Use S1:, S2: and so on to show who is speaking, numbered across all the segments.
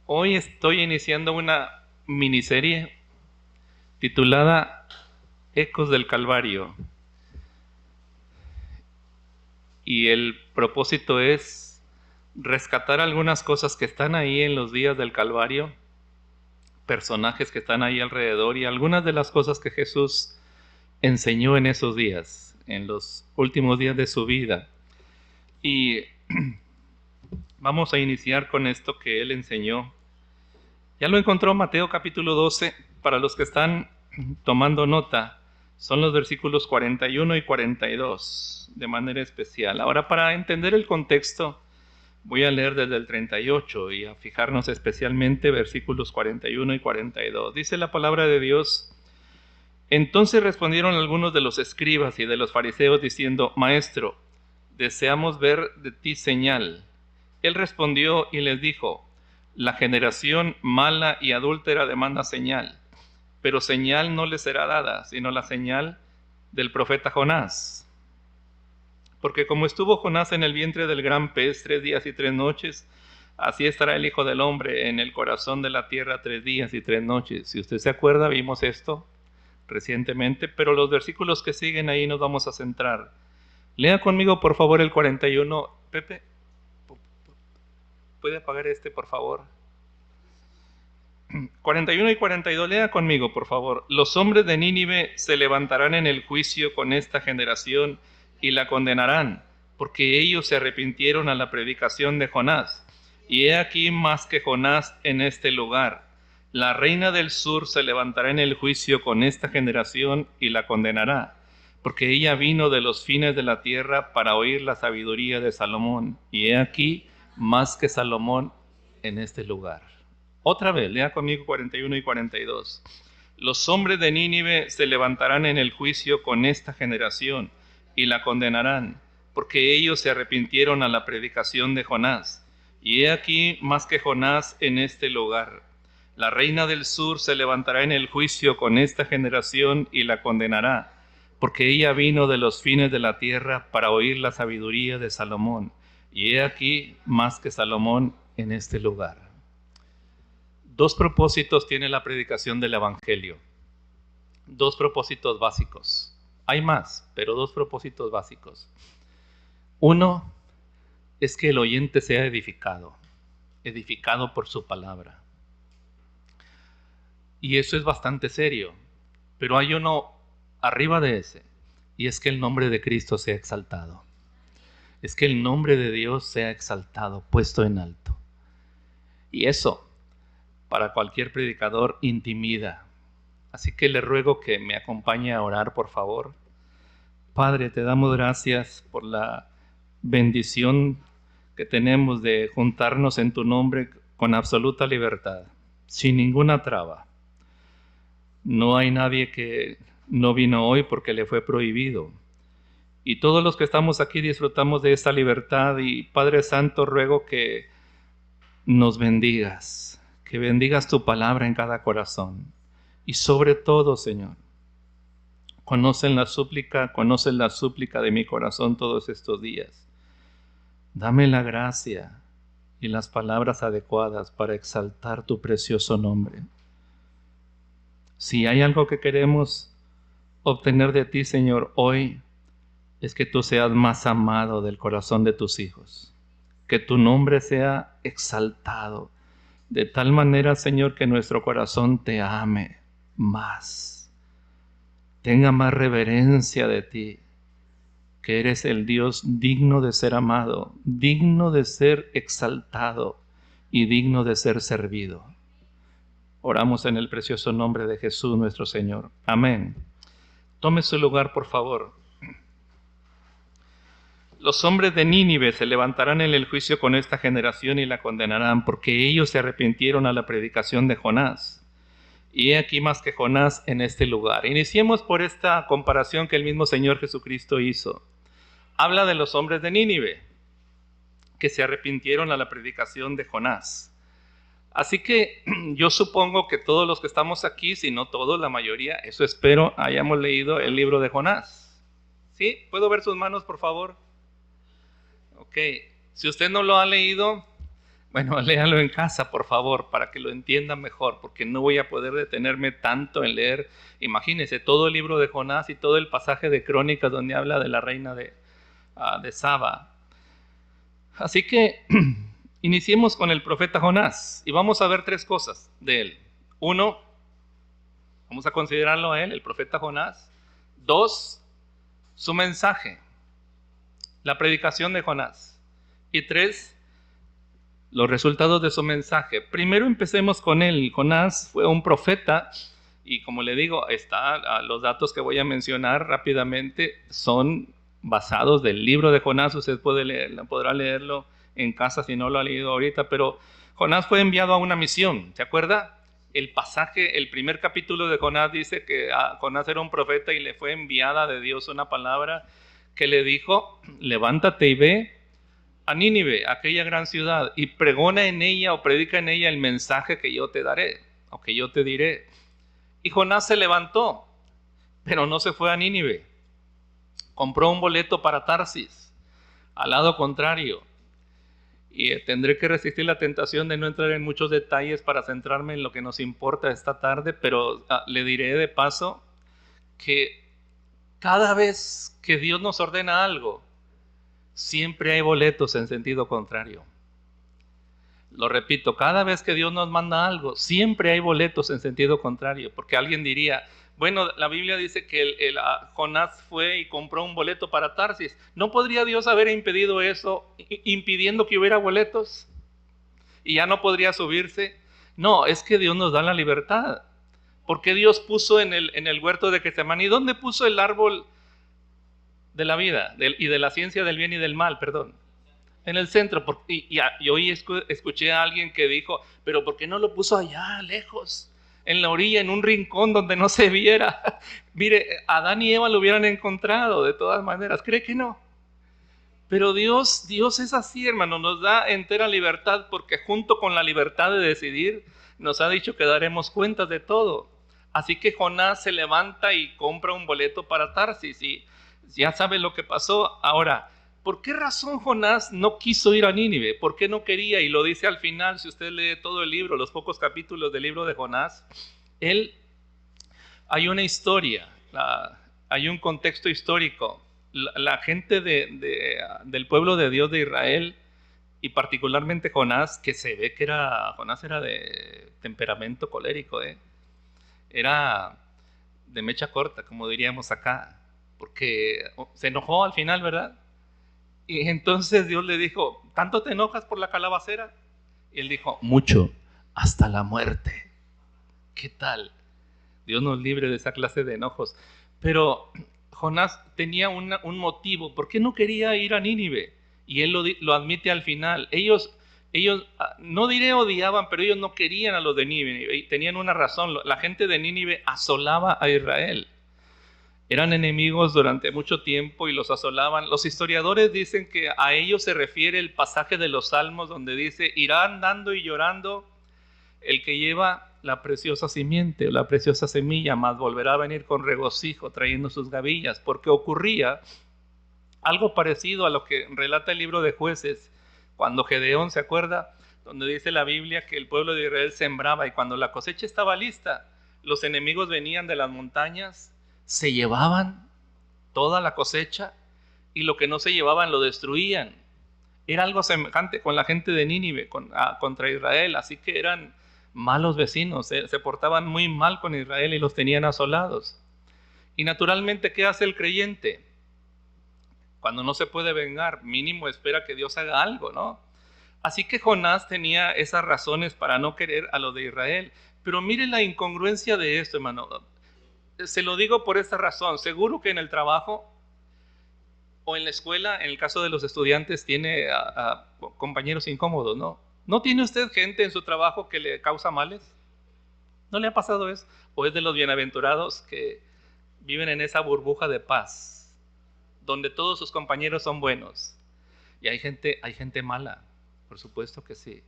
S1: Hoy estoy iniciando una miniserie titulada Ecos del Calvario y el propósito es rescatar algunas cosas que están ahí en los días del Calvario, personajes que están ahí alrededor y algunas de las cosas que Jesús enseñó en esos días, en los últimos días de su vida. Y vamos a iniciar con esto que Él enseñó. Ya lo encontró Mateo capítulo 12, para los que están tomando nota, son los versículos 41 y 42 de manera especial. Ahora, para entender el contexto, voy a leer desde el 38 y a fijarnos especialmente versículos 41 y 42. Dice la palabra de Dios: Entonces respondieron algunos de los escribas y de los fariseos diciendo: Maestro, deseamos ver de ti señal. Él respondió y les dijo: La generación mala y adúltera demanda señal, pero señal no le será dada, sino la señal del profeta Jonás. Porque como estuvo Jonás en el vientre del gran pez 3 días y 3 noches, así estará el Hijo del Hombre en el corazón de la tierra 3 días y 3 noches. Si usted se acuerda, vimos esto recientemente, pero los versículos que siguen ahí nos vamos a centrar. Lea conmigo, por favor, el 41. Pepe, ¿puede apagar por favor? 41 y 42, lea conmigo, por favor. Los hombres de Nínive se levantarán en el juicio con esta generación y la condenarán, porque ellos se arrepintieron a la predicación de Jonás. Y he aquí más que Jonás en este lugar. La reina del sur se levantará en el juicio con esta generación y la condenará, porque ella vino de los fines de la tierra para oír la sabiduría de Salomón. Y he aquí más que Salomón en este lugar. Otra vez, lea conmigo 41 y 42. Los hombres de Nínive se levantarán en el juicio con esta generación y la condenarán, porque ellos se arrepintieron a la predicación de Jonás. Y he aquí más que Jonás en este lugar. La reina del sur se levantará en el juicio con esta generación y la condenará, porque ella vino de los fines de la tierra para oír la sabiduría de Salomón. Y he aquí más que Salomón en este lugar. Dos propósitos tiene la predicación del Evangelio. Dos propósitos básicos. Hay más, pero dos propósitos básicos. Uno es que el oyente sea edificado por su palabra. Y eso es bastante serio. Pero hay uno arriba de ese, y es que el nombre de Cristo sea exaltado. Es que el nombre de Dios sea exaltado, puesto en alto. Y eso, para cualquier predicador, intimida. Así que le ruego que me acompañe a orar, por favor. Padre, te damos gracias por la bendición que tenemos de juntarnos en tu nombre con absoluta libertad, sin ninguna traba. No hay nadie que no vino hoy porque le fue prohibido. Y todos los que estamos aquí disfrutamos de esa libertad. Y Padre Santo, ruego que nos bendigas, que bendigas tu palabra en cada corazón. Y sobre todo, Señor, conoces la súplica de mi corazón todos estos días. Dame la gracia y las palabras adecuadas para exaltar tu precioso nombre. Si hay algo que queremos obtener de ti, Señor, hoy, es que tú seas más amado del corazón de tus hijos. Que tu nombre sea exaltado de tal manera, Señor, que nuestro corazón te ame más, tenga más reverencia de ti, que eres el Dios digno de ser amado, digno de ser exaltado y digno de ser servido. Oramos en el precioso nombre de Jesús nuestro Señor. Amén. Tome su lugar, por favor. Los hombres de Nínive se levantarán en el juicio con esta generación y la condenarán, porque ellos se arrepintieron a la predicación de Jonás. Y he aquí más que Jonás en este lugar. Iniciemos por esta comparación que el mismo Señor Jesucristo hizo. Habla de los hombres de Nínive, que se arrepintieron a la predicación de Jonás. Así que yo supongo que todos los que estamos aquí, si no todos, la mayoría, eso espero, hayamos leído el libro de Jonás. ¿Sí? ¿Puedo ver sus manos, por favor? Ok. Si usted no lo ha leído, Bueno, léalo en casa, por favor, para que lo entiendan mejor, porque no voy a poder detenerme tanto en leer. Imagínense todo el libro de Jonás y todo el pasaje de Crónicas donde habla de la reina de Saba. Así que iniciemos con el profeta Jonás y vamos a ver tres cosas de él. Uno, vamos a considerarlo a él, el profeta Jonás. Dos, su mensaje, la predicación de Jonás. Y tres, los resultados de su mensaje. Primero empecemos con él. Jonás fue un profeta y como le digo, los datos que voy a mencionar rápidamente son basados del libro de Jonás. Usted podrá leerlo en casa si no lo ha leído ahorita, pero Jonás fue enviado a una misión, ¿se acuerda? El pasaje, el primer capítulo de Jonás dice que Jonás era un profeta y le fue enviada de Dios una palabra que le dijo: levántate y ve a Nínive, aquella gran ciudad, y pregona en ella o predica en ella el mensaje que yo te daré, o que yo te diré. Y Jonás se levantó, pero no se fue a Nínive. Compró un boleto para Tarsis, al lado contrario. Y tendré que resistir la tentación de no entrar en muchos detalles para centrarme en lo que nos importa esta tarde, pero le diré de paso que cada vez que Dios nos ordena algo, siempre hay boletos en sentido contrario. Lo repito, cada vez que Dios nos manda algo, siempre hay boletos en sentido contrario, porque alguien diría, bueno, la Biblia dice que Jonás fue y compró un boleto para Tarsis. ¿No podría Dios haber impedido eso, impidiendo que hubiera boletos? Y ya no podría subirse. No, es que Dios nos da la libertad. Porque Dios puso en el huerto de Getsemaní, ¿dónde puso el árbol de la vida y de la ciencia del bien y del mal? Perdón. En el centro. Y hoy escuché a alguien que dijo, pero ¿por qué no lo puso allá, lejos? En la orilla, en un rincón donde no se viera. Mire, Adán y Eva lo hubieran encontrado de todas maneras. ¿Cree que no? Pero Dios es así, hermano. Nos da entera libertad porque junto con la libertad de decidir, nos ha dicho que daremos cuentas de todo. Así que Jonás se levanta y compra un boleto para Tarsis y ya sabe lo que pasó. Ahora, ¿por qué razón Jonás no quiso ir a Nínive? ¿Por qué no quería? Y lo dice al final, si usted lee todo el libro, los pocos capítulos del libro de Jonás, hay una historia, hay un contexto histórico. La gente del pueblo de Dios de Israel, y particularmente Jonás, que se ve que Jonás era de temperamento colérico, era de mecha corta, como diríamos acá, porque se enojó al final, ¿verdad? Y entonces Dios le dijo, ¿tanto te enojas por la calabacera? Y él dijo, mucho, hasta la muerte. ¿Qué tal? Dios nos libre de esa clase de enojos. Pero Jonás tenía un motivo. ¿Por qué no quería ir a Nínive? Y él lo admite al final. Ellos, no diré odiaban, pero ellos no querían a los de Nínive. Y tenían una razón. La gente de Nínive asolaba a Israel. Eran enemigos durante mucho tiempo y los asolaban. Los historiadores dicen que a ellos se refiere el pasaje de los Salmos donde dice, irá andando y llorando el que lleva la preciosa simiente o la preciosa semilla, mas volverá a venir con regocijo trayendo sus gavillas, porque ocurría algo parecido a lo que relata el libro de Jueces, cuando Gedeón, ¿se acuerda? Donde dice la Biblia que el pueblo de Israel sembraba y cuando la cosecha estaba lista, los enemigos venían de las montañas, se llevaban toda la cosecha y lo que no se llevaban lo destruían. Era algo semejante con la gente de Nínive contra Israel, así que eran malos vecinos, se portaban muy mal con Israel y los tenían asolados. Y naturalmente, ¿qué hace el creyente? Cuando no se puede vengar, mínimo espera que Dios haga algo, ¿no? Así que Jonás tenía esas razones para no querer a los de Israel. Pero mire la incongruencia de esto, hermano. Se lo digo por esta razón. Seguro que en el trabajo o en la escuela, en el caso de los estudiantes, tiene a compañeros incómodos, ¿no? ¿No tiene usted gente en su trabajo que le causa males? ¿No le ha pasado eso? ¿O es de los bienaventurados que viven en esa burbuja de paz, donde todos sus compañeros son buenos? Y hay gente mala, por supuesto que sí.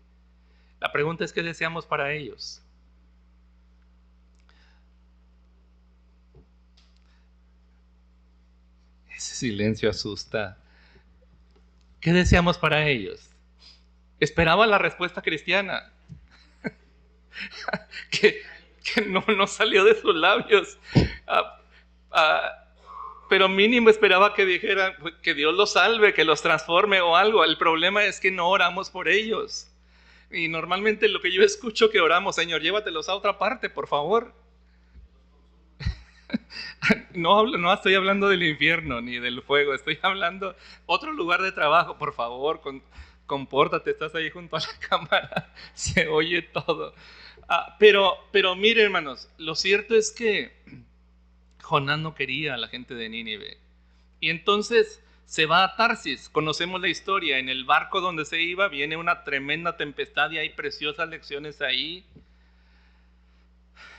S1: La pregunta es, ¿qué deseamos para ellos? Ese silencio asusta. ¿Qué deseamos para ellos? Esperaba la respuesta cristiana, que, que no salió de sus labios. Ah, ah, pero mínimo esperaba que dijeran que Dios los salve, que los transforme o algo. El problema es que no oramos por ellos. Y normalmente lo que yo escucho que oramos, Señor, llévatelos a otra parte, por favor. No estoy hablando del infierno ni del fuego, estoy hablando otro lugar de trabajo, por favor, compórtate, estás ahí junto a la cámara, se oye todo. Pero mire, hermanos, lo cierto es que Jonás no quería a la gente de Nínive. Y entonces se va a Tarsis. Conocemos la historia. En el barco donde se iba viene una tremenda tempestad y hay preciosas lecciones ahí.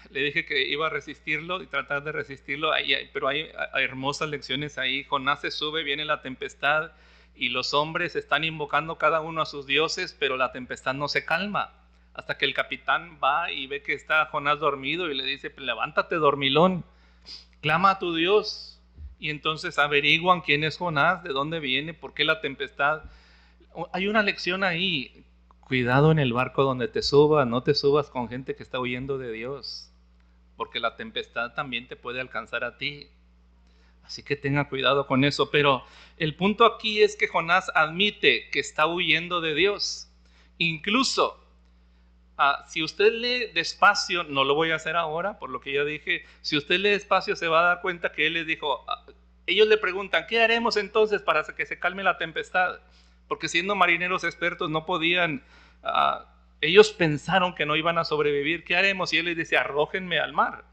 S1: Le dije que iba a resistirlo y tratar de resistirlo, pero hay hermosas lecciones ahí. Jonás se sube, viene la tempestad y los hombres están invocando cada uno a sus dioses, pero la tempestad no se calma. Hasta que el capitán va y ve que está Jonás dormido y le dice, levántate dormilón, clama a tu Dios. Y entonces averiguan quién es Jonás, de dónde viene, por qué la tempestad. Hay una lección ahí. Cuidado en el barco donde te subas, no te subas con gente que está huyendo de Dios, porque la tempestad también te puede alcanzar a ti. Así que tenga cuidado con eso. Pero el punto aquí es que Jonás admite que está huyendo de Dios. Incluso, si usted lee despacio, no lo voy a hacer ahora, por lo que ya dije, si usted lee despacio se va a dar cuenta que él les dijo, ellos le preguntan, ¿qué haremos entonces para que se calme la tempestad? Porque siendo marineros expertos no podían, ellos pensaron que no iban a sobrevivir, ¿qué haremos? Y él les dice, arrójenme al mar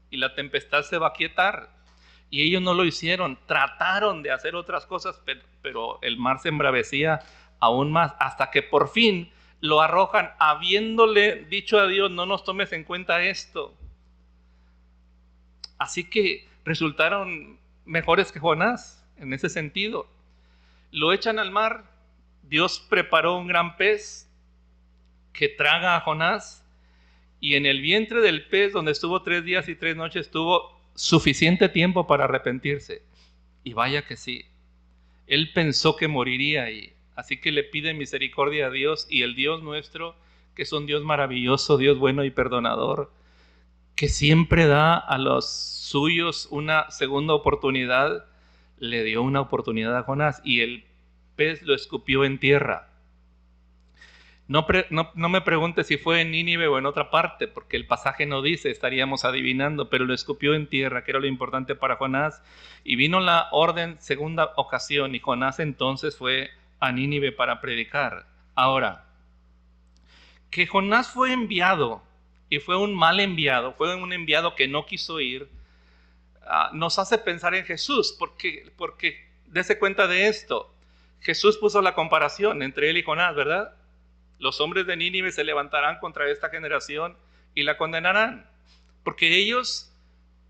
S1: y la tempestad se va a quietar. Y ellos no lo hicieron, trataron de hacer otras cosas, pero el mar se embravecía aún más, hasta que por fin lo arrojan, habiéndole dicho a Dios, no nos tomes en cuenta esto. Así que resultaron mejores que Jonás en ese sentido. Lo echan al mar, Dios preparó un gran pez que traga a Jonás, y en el vientre del pez, donde estuvo 3 días y 3 noches, tuvo suficiente tiempo para arrepentirse. Y vaya que sí, él pensó que moriría ahí. Así que le pide misericordia a Dios, y el Dios nuestro, que es un Dios maravilloso, Dios bueno y perdonador, que siempre da a los suyos una segunda oportunidad, le dio una oportunidad a Jonás y el pez lo escupió en tierra. No me pregunte si fue en Nínive o en otra parte, porque el pasaje no dice, estaríamos adivinando, pero lo escupió en tierra, que era lo importante para Jonás. Y vino la orden, segunda ocasión, y Jonás entonces fue a Nínive para predicar. Ahora, que Jonás fue enviado, y fue un mal enviado, fue un enviado que no quiso ir, nos hace pensar en Jesús, porque dése cuenta de esto. Jesús puso la comparación entre él y Jonás, ¿verdad? Los hombres de Nínive se levantarán contra esta generación y la condenarán, porque ellos,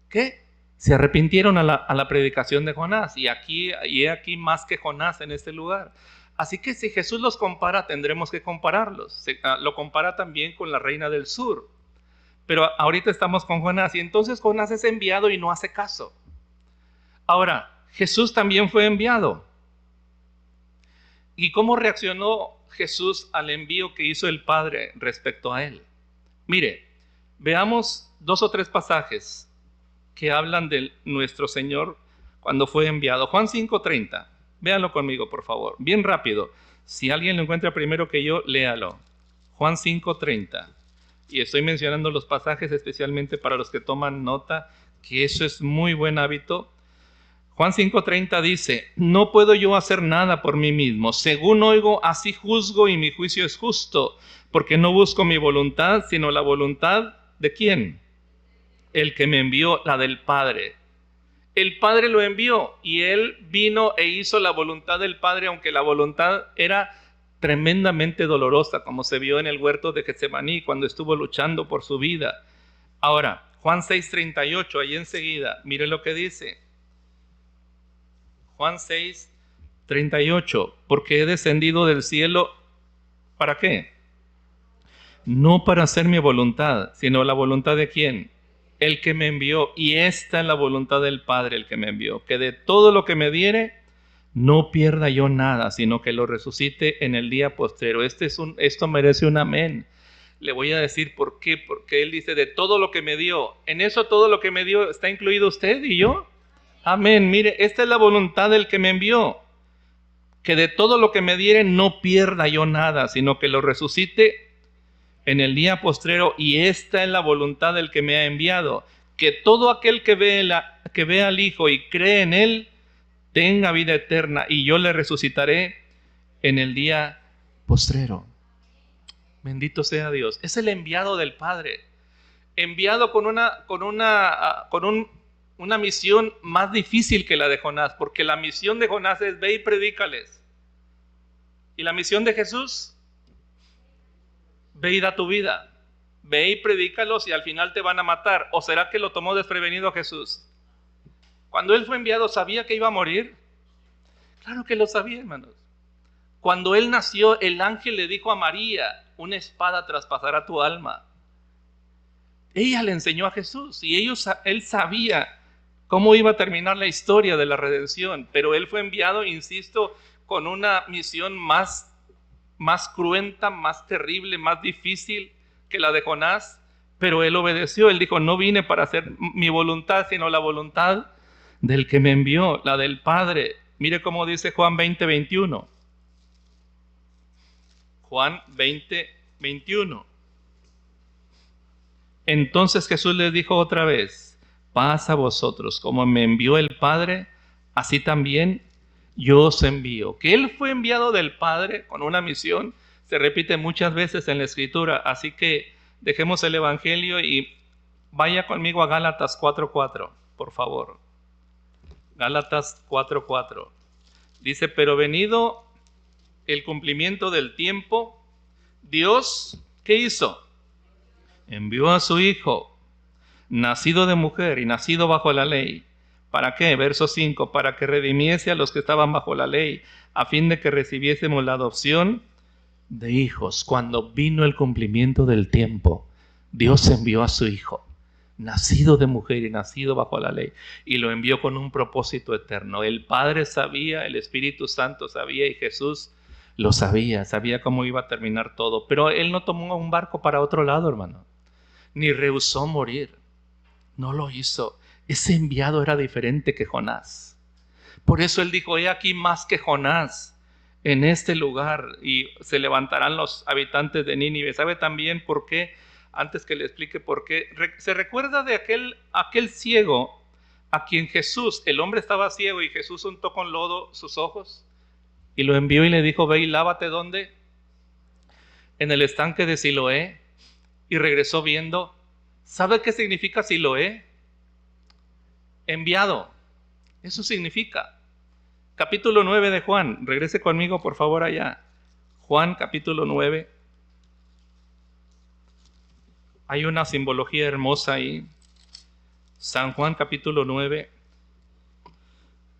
S1: ¿qué? Se arrepintieron a la predicación de Jonás, y he aquí más que Jonás en este lugar. Así que si Jesús los compara, tendremos que compararlos. Lo compara también con la reina del sur. Pero ahorita estamos con Jonás, y entonces Jonás es enviado y no hace caso. Ahora, Jesús también fue enviado. ¿Y cómo reaccionó Jesús al envío que hizo el Padre respecto a él? Mire, veamos 2 o 3 pasajes que hablan de nuestro Señor cuando fue enviado. Juan 5:30, véanlo conmigo por favor, bien rápido. Si alguien lo encuentra primero que yo, léalo. Juan 5:30. Y estoy mencionando los pasajes especialmente para los que toman nota, que eso es muy buen hábito. Juan 5:30 dice, no puedo yo hacer nada por mí mismo. Según oigo, así juzgo, y mi juicio es justo, porque no busco mi voluntad, sino la voluntad ¿de quién? El que me envió, la del Padre. El Padre lo envió, y él vino e hizo la voluntad del Padre, aunque la voluntad era tremendamente dolorosa, como se vio en el huerto de Getsemaní cuando estuvo luchando por su vida. Ahora, Juan 6:38, ahí enseguida, mire lo que dice. Juan 6:38, porque he descendido del cielo, ¿para qué? No para hacer mi voluntad, sino la voluntad de ¿quién? El que me envió, y esta es la voluntad del Padre, el que me envió, que de todo lo que me diere, no pierda yo nada, sino que lo resucite en el día postrero. Esto merece un amén. Le voy a decir por qué. Porque Él dice, de todo lo que me dio. En eso todo lo que me dio está incluido usted y yo. Amén. Mire, esta es la voluntad del que me envió. Que de todo lo que me diere no pierda yo nada, sino que lo resucite en el día postrero. Y esta es la voluntad del que me ha enviado. Que todo aquel que ve al Hijo y cree en Él, tenga vida eterna, y yo le resucitaré en el día postrero. Bendito sea Dios. Es el enviado del Padre. Enviado con una misión más difícil que la de Jonás, porque la misión de Jonás es ve y predícales. Y la misión de Jesús, ve y da tu vida. Ve y predícalos y al final te van a matar. ¿O será que lo tomó desprevenido a Jesús? Cuando Él fue enviado, ¿sabía que iba a morir? Claro que lo sabía, hermanos. Cuando Él nació, el ángel le dijo a María, una espada traspasará tu alma. Ella le enseñó a Jesús y Él sabía cómo iba a terminar la historia de la redención, pero Él fue enviado, insisto, con una misión más cruenta, más terrible, más difícil que la de Jonás, pero Él obedeció. Él dijo, no vine para hacer mi voluntad, sino la voluntad del que me envió, la del Padre. Mire cómo dice Juan 20:21. Juan 20:21. Entonces Jesús les dijo otra vez, paz a vosotros, como me envió el Padre, así también yo os envío. Que Él fue enviado del Padre con una misión, se repite muchas veces en la Escritura, así que dejemos el Evangelio y vaya conmigo a Gálatas 4:4, por favor. Gálatas 4:4. Dice, pero venido el cumplimiento del tiempo, Dios, ¿qué hizo? Envió a su Hijo, nacido de mujer y nacido bajo la ley. ¿Para qué? Verso 5, para que redimiese a los que estaban bajo la ley, a fin de que recibiésemos la adopción de hijos. Cuando vino el cumplimiento del tiempo, Dios envió a su Hijo, nacido de mujer y nacido bajo la ley, y lo envió con un propósito eterno. El Padre sabía, el Espíritu Santo sabía y Jesús lo sabía cómo iba a terminar todo, pero Él no tomó un barco para otro lado, hermano, ni rehusó morir, no lo hizo. Ese enviado era diferente que Jonás. Por eso Él dijo, he aquí más que Jonás en este lugar, y se levantarán los habitantes de Nínive. ¿Sabe también por qué? Antes que le explique por qué, ¿se recuerda de aquel ciego a quien Jesús, el hombre estaba ciego y Jesús untó con lodo sus ojos y lo envió y le dijo, ve y lávate? ¿Dónde? En el estanque de Siloé. Y regresó viendo. ¿Sabe qué significa Siloé? Enviado. Eso significa. Capítulo 9 de Juan. Regrese conmigo por favor allá. Juan capítulo 9. Hay una simbología hermosa ahí. San Juan capítulo 9.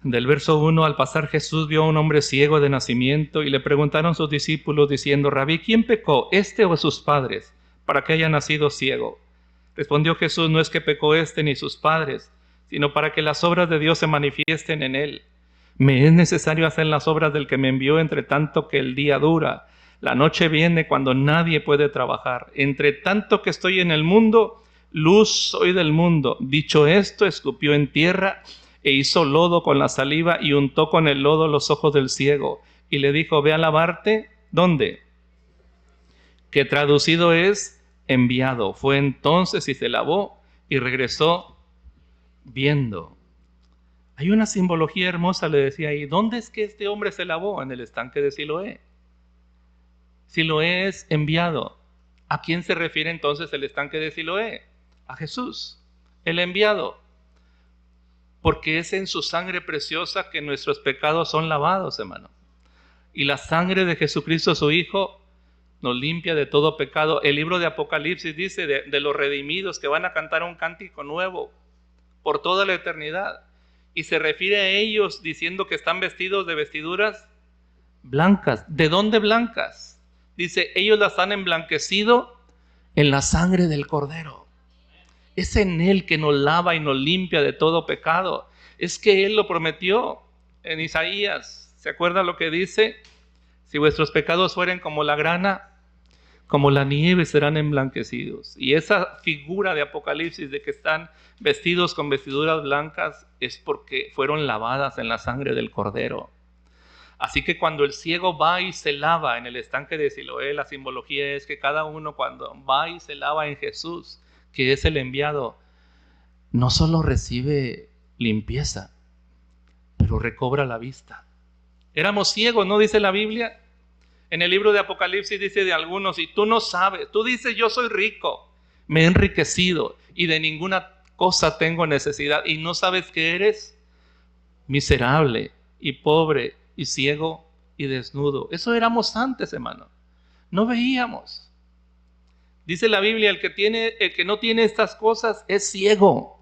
S1: Del verso 1, al pasar Jesús vio a un hombre ciego de nacimiento y le preguntaron sus discípulos diciendo, Rabí, ¿quién pecó, este o sus padres, para que haya nacido ciego? Respondió Jesús, no es que pecó este ni sus padres, sino para que las obras de Dios se manifiesten en él. Me es necesario hacer las obras del que me envió, entre tanto que el día dura. La noche viene cuando nadie puede trabajar. Entre tanto que estoy en el mundo, luz soy del mundo. Dicho esto, escupió en tierra e hizo lodo con la saliva y untó con el lodo los ojos del ciego. Y le dijo, ve a lavarte. ¿Dónde? Que traducido es enviado. Fue entonces y se lavó y regresó viendo. Hay una simbología hermosa, le decía ahí. ¿Dónde es que este hombre se lavó? En el estanque de Siloé. Siloé es enviado. ¿A quién se refiere entonces el estanque de Siloé? A Jesús, el enviado. Porque es en su sangre preciosa que nuestros pecados son lavados, hermano. Y la sangre de Jesucristo, su Hijo, nos limpia de todo pecado. El libro de Apocalipsis dice de los redimidos que van a cantar un cántico nuevo por toda la eternidad. Y se refiere a ellos diciendo que están vestidos de vestiduras blancas. ¿De dónde blancas? Dice, ellos las han emblanquecido en la sangre del Cordero. Es en Él que nos lava y nos limpia de todo pecado. Es que Él lo prometió. en Isaías, ¿se acuerda lo que dice? Si vuestros pecados fueren como la grana, como la nieve serán emblanquecidos. Y esa figura de Apocalipsis de que están vestidos con vestiduras blancas es porque fueron lavadas en la sangre del Cordero. Así que cuando el ciego va y se lava en el estanque de Siloé, la simbología es que cada uno cuando va y se lava en Jesús, que es el enviado, no solo recibe limpieza, pero recobra la vista. Éramos ciegos, ¿no dice la Biblia? En el libro de Apocalipsis dice de algunos, y tú no sabes, tú dices yo soy rico, me he enriquecido y de ninguna cosa tengo necesidad, y no sabes que eres miserable y pobre y ciego y desnudo. Eso éramos antes, hermano. No veíamos. Dice la Biblia, el que no tiene estas cosas es ciego.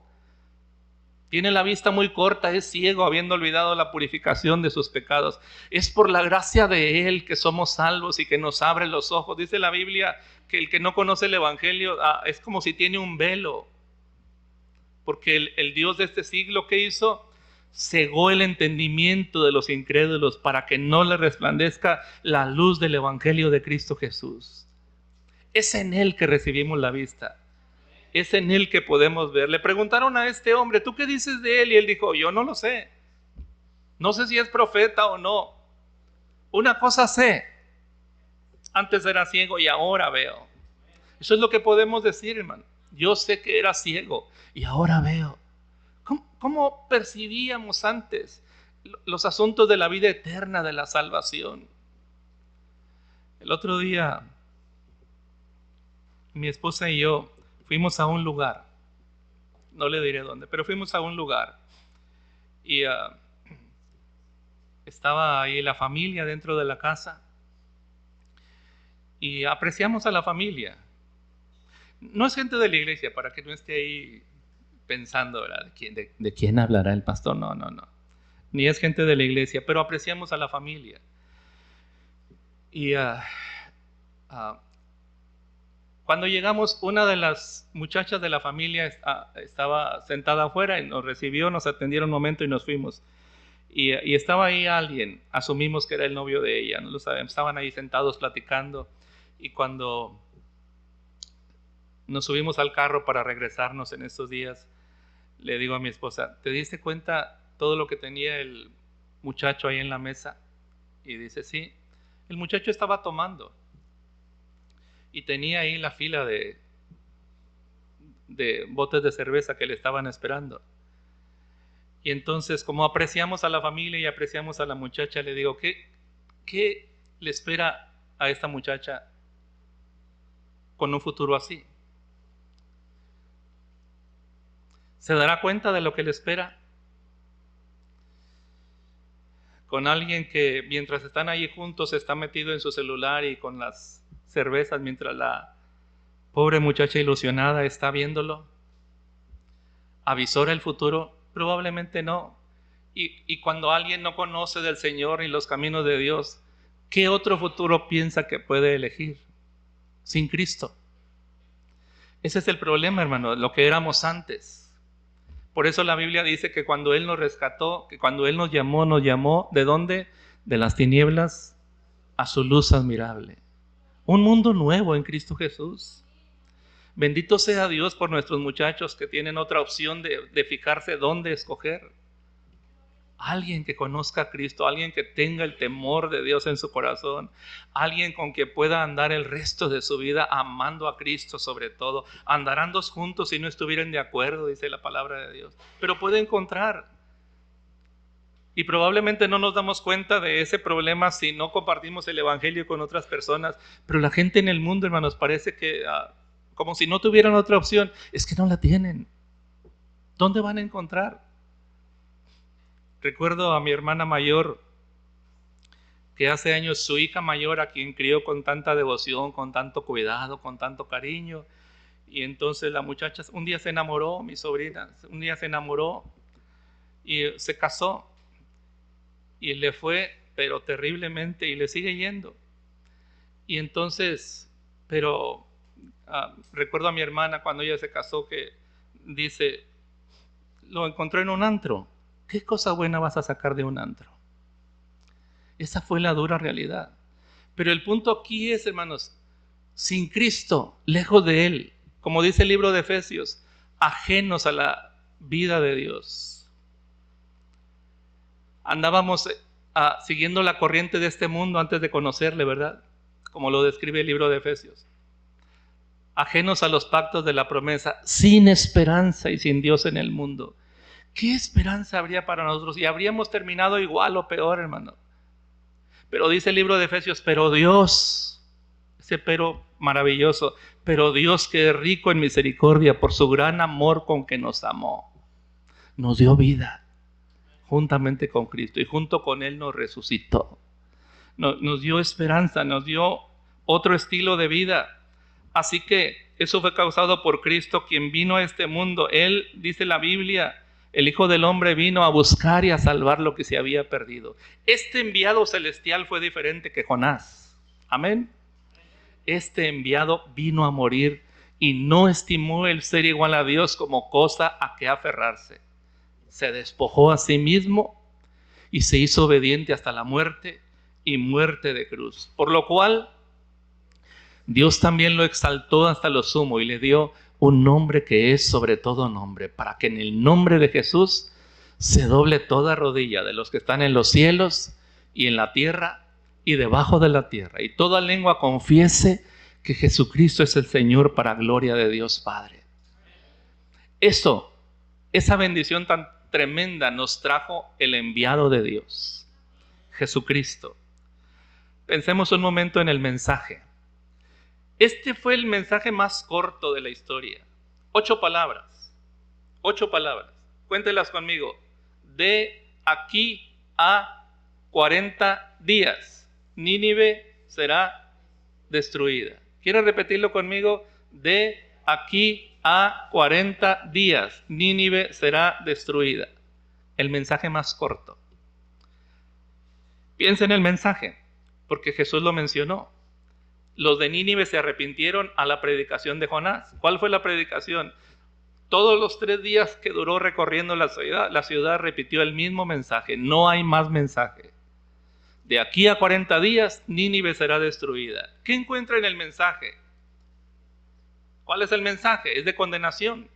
S1: Tiene la vista muy corta, es ciego, habiendo olvidado la purificación de sus pecados. Es por la gracia de Él que somos salvos y que nos abre los ojos. Dice la Biblia que el que no conoce el Evangelio es como si tiene un velo. Porque el Dios de este siglo, ¿qué hizo? Cegó el entendimiento de los incrédulos para que no le resplandezca la luz del Evangelio de Cristo Jesús. Es en Él que recibimos la vista. Es en Él que podemos ver. Le preguntaron a este hombre, ¿tú qué dices de Él? Y él dijo, yo no lo sé. No sé si es profeta o no. Una cosa sé. Antes era ciego y ahora veo. Eso es lo que podemos decir, hermano. Yo sé que era ciego y ahora veo. ¿Cómo percibíamos antes los asuntos de la vida eterna, de la salvación? El otro día, mi esposa y yo fuimos a un lugar, no le diré dónde, pero fuimos a un lugar y estaba ahí la familia dentro de la casa y apreciamos a la familia. No es gente de la iglesia, para que no esté ahí pensando, ¿verdad? ¿De quién hablará el pastor? No. Ni es gente de la iglesia, pero apreciamos a la familia. Y cuando llegamos, una de las muchachas de la familia estaba sentada afuera y nos recibió, nos atendió un momento y nos fuimos. Y estaba ahí alguien, asumimos que era el novio de ella, no lo sabemos, estaban ahí sentados platicando. Y cuando nos subimos al carro para regresarnos en estos días, le digo a mi esposa, ¿te diste cuenta todo lo que tenía el muchacho ahí en la mesa? Y dice, sí, el muchacho estaba tomando y tenía ahí la fila de botes de cerveza que le estaban esperando. Y entonces, como apreciamos a la familia y apreciamos a la muchacha, le digo, ¿qué le espera a esta muchacha con un futuro así? ¿Se dará cuenta de lo que le espera? Con alguien que mientras están ahí juntos está metido en su celular y con las cervezas mientras la pobre muchacha ilusionada está viéndolo. ¿Avisora el futuro? Probablemente no. Y cuando alguien no conoce del Señor y los caminos de Dios, ¿qué otro futuro piensa que puede elegir sin Cristo? Ese es el problema, hermano, lo que éramos antes. Por eso la Biblia dice que cuando Él nos rescató, que cuando Él nos llamó, ¿de dónde? De las tinieblas a su luz admirable. Un mundo nuevo en Cristo Jesús. Bendito sea Dios por nuestros muchachos que tienen otra opción de fijarse dónde escoger. Alguien que conozca a Cristo, alguien que tenga el temor de Dios en su corazón, alguien con que pueda andar el resto de su vida amando a Cristo sobre todo. Andarán dos juntos si no estuvieran de acuerdo, dice la palabra de Dios, pero puede encontrar. Y probablemente no nos damos cuenta de ese problema si no compartimos el Evangelio con otras personas, pero la gente en el mundo, hermanos, parece que como si no tuvieran otra opción. Es que no la tienen. ¿Dónde van a encontrar? Recuerdo a mi hermana mayor, que hace años su hija mayor, a quien crió con tanta devoción, con tanto cuidado, con tanto cariño, y entonces la muchacha un día se enamoró, mi sobrina, un día se enamoró y se casó, y le fue, pero terriblemente, y le sigue yendo. Y entonces, pero recuerdo a mi hermana cuando ella se casó que dice, lo encontró en un antro. ¿qué cosa buena vas a sacar de un antro? Esa fue la dura realidad. Pero el punto aquí es, hermanos, sin Cristo, lejos de Él, como dice el libro de Efesios, ajenos a la vida de Dios. Andábamos siguiendo la corriente de este mundo antes de conocerle, ¿verdad? Como lo describe el libro de Efesios. Ajenos a los pactos de la promesa, sin esperanza y sin Dios en el mundo. ¿Qué esperanza habría para nosotros? Y habríamos terminado igual o peor, hermano. Pero dice el libro de Efesios, pero Dios, ese pero maravilloso, pero Dios que es rico en misericordia por su gran amor con que nos amó, nos dio vida juntamente con Cristo y junto con Él nos resucitó. Nos dio esperanza, nos dio otro estilo de vida. Así que eso fue causado por Cristo, quien vino a este mundo. Él, dice la Biblia, el Hijo del Hombre vino a buscar y a salvar lo que se había perdido. Este enviado celestial fue diferente que Jonás. Amén. Este enviado vino a morir y no estimó el ser igual a Dios como cosa a que aferrarse. Se despojó a sí mismo y se hizo obediente hasta la muerte y muerte de cruz. Por lo cual, Dios también lo exaltó hasta lo sumo y le dio un nombre que es sobre todo nombre, para que en el nombre de Jesús se doble toda rodilla de los que están en los cielos y en la tierra y debajo de la tierra, y toda lengua confiese que Jesucristo es el Señor, para gloria de Dios Padre. Esa bendición tan tremenda nos trajo el enviado de Dios, Jesucristo. Pensemos un momento en el mensaje. Este fue el mensaje más corto de la historia. 8 palabras. 8 palabras. Cuéntelas conmigo. De aquí a 40 días, Nínive será destruida. ¿Quiere repetirlo conmigo? De aquí a 40 días, Nínive será destruida. El mensaje más corto. Piensa en el mensaje, porque Jesús lo mencionó. Los de Nínive se arrepintieron a la predicación de Jonás. ¿Cuál fue la predicación? Todos los 3 días que duró recorriendo la ciudad repitió el mismo mensaje. No hay más mensaje. De aquí a 40 días, Nínive será destruida. ¿Qué encuentra en el mensaje? ¿Cuál es el mensaje? Es de condenación.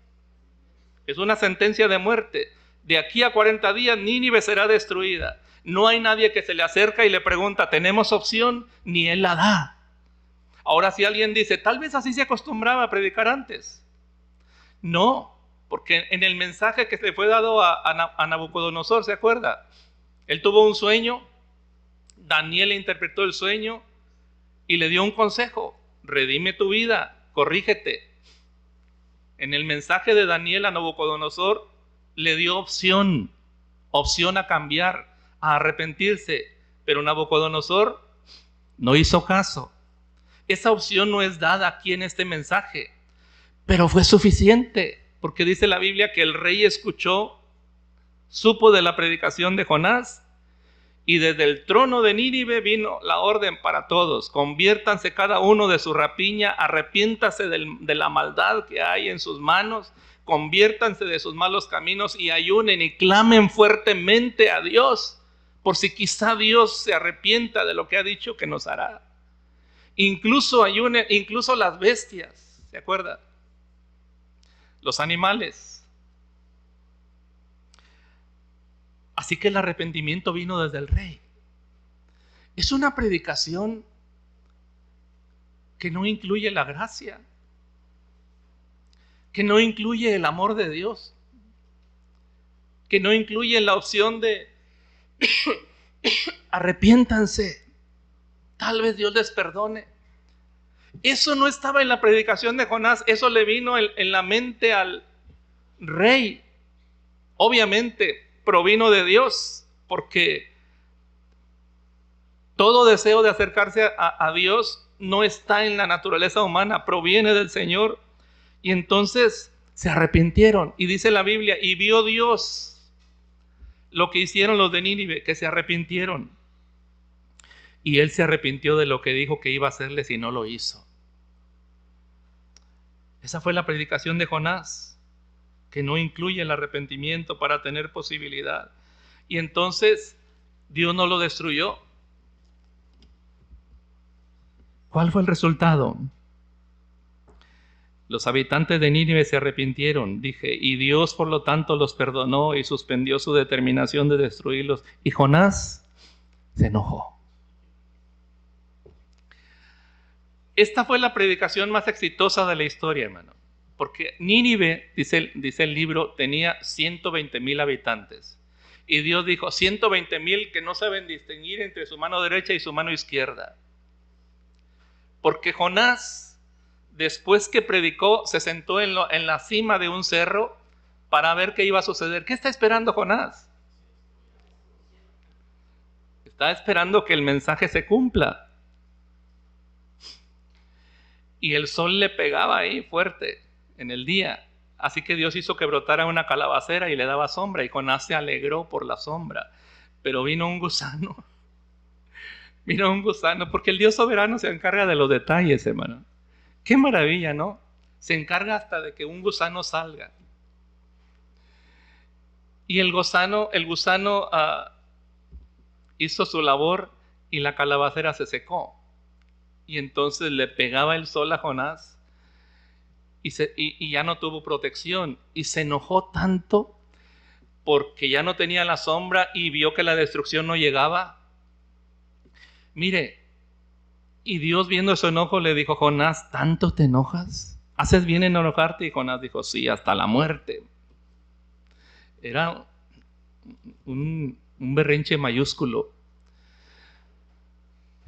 S1: Es una sentencia de muerte. De aquí a 40 días, Nínive será destruida. No hay nadie que se le acerca y le pregunta, ¿tenemos opción? Ni él la da. Ahora, si alguien dice, tal vez así se acostumbraba a predicar antes. No, porque en el mensaje que se fue dado a Nabucodonosor, ¿se acuerda? Él tuvo un sueño, Daniel le interpretó el sueño y le dio un consejo: redime tu vida, corrígete. En el mensaje de Daniel a Nabucodonosor le dio opción a cambiar, a arrepentirse, pero Nabucodonosor no hizo caso. Esa opción no es dada aquí en este mensaje, pero fue suficiente, porque dice la Biblia que el rey escuchó, supo de la predicación de Jonás, y desde el trono de Nínive vino la orden para todos: conviértanse cada uno de su rapiña, arrepiéntase de la maldad que hay en sus manos, conviértanse de sus malos caminos y ayunen y clamen fuertemente a Dios, por si quizá Dios se arrepienta de lo que ha dicho que nos hará. Incluso ayunen, incluso las bestias, ¿se acuerda? Los animales. Así que el arrepentimiento vino desde el rey. Es una predicación que no incluye la gracia, que no incluye el amor de Dios, que no incluye la opción de arrepiéntanse, tal vez Dios les perdone. Eso no estaba en la predicación de Jonás. Eso le vino en la mente al rey. Obviamente provino de Dios, porque todo deseo de acercarse a Dios no está en la naturaleza humana, proviene del Señor. Y entonces se arrepintieron, y dice la Biblia, y vio Dios lo que hicieron los de Nínive, que se arrepintieron, y él se arrepintió de lo que dijo que iba a hacerles y no lo hizo. Esa fue la predicación de Jonás, que no incluye el arrepentimiento para tener posibilidad. Y entonces Dios no lo destruyó. ¿Cuál fue el resultado? Los habitantes de Nínive se arrepintieron, y Dios por lo tanto los perdonó y suspendió su determinación de destruirlos. Y Jonás se enojó. Esta fue la predicación más exitosa de la historia, hermano. Porque Nínive, dice el libro, tenía 120,000 habitantes. Y Dios dijo, 120,000 que no saben distinguir entre su mano derecha y su mano izquierda. Porque Jonás, después que predicó, se sentó en la cima de un cerro para ver qué iba a suceder. ¿Qué está esperando Jonás? Está esperando que el mensaje se cumpla. Y el sol le pegaba ahí fuerte en el día. Así que Dios hizo que brotara una calabacera y le daba sombra. Y Jonás se alegró por la sombra. Pero vino un gusano. Vino un gusano, porque el Dios soberano se encarga de los detalles, hermano. Qué maravilla, ¿no? Se encarga hasta de que un gusano salga. Y el gusano hizo su labor y la calabacera se secó. Y entonces le pegaba el sol a Jonás y ya no tuvo protección. Y se enojó tanto porque ya no tenía la sombra y vio que la destrucción no llegaba. Mire, y Dios viendo su enojo le dijo, Jonás, ¿tanto te enojas? ¿Haces bien en enojarte? Y Jonás dijo, sí, hasta la muerte. Era un berrinche mayúsculo.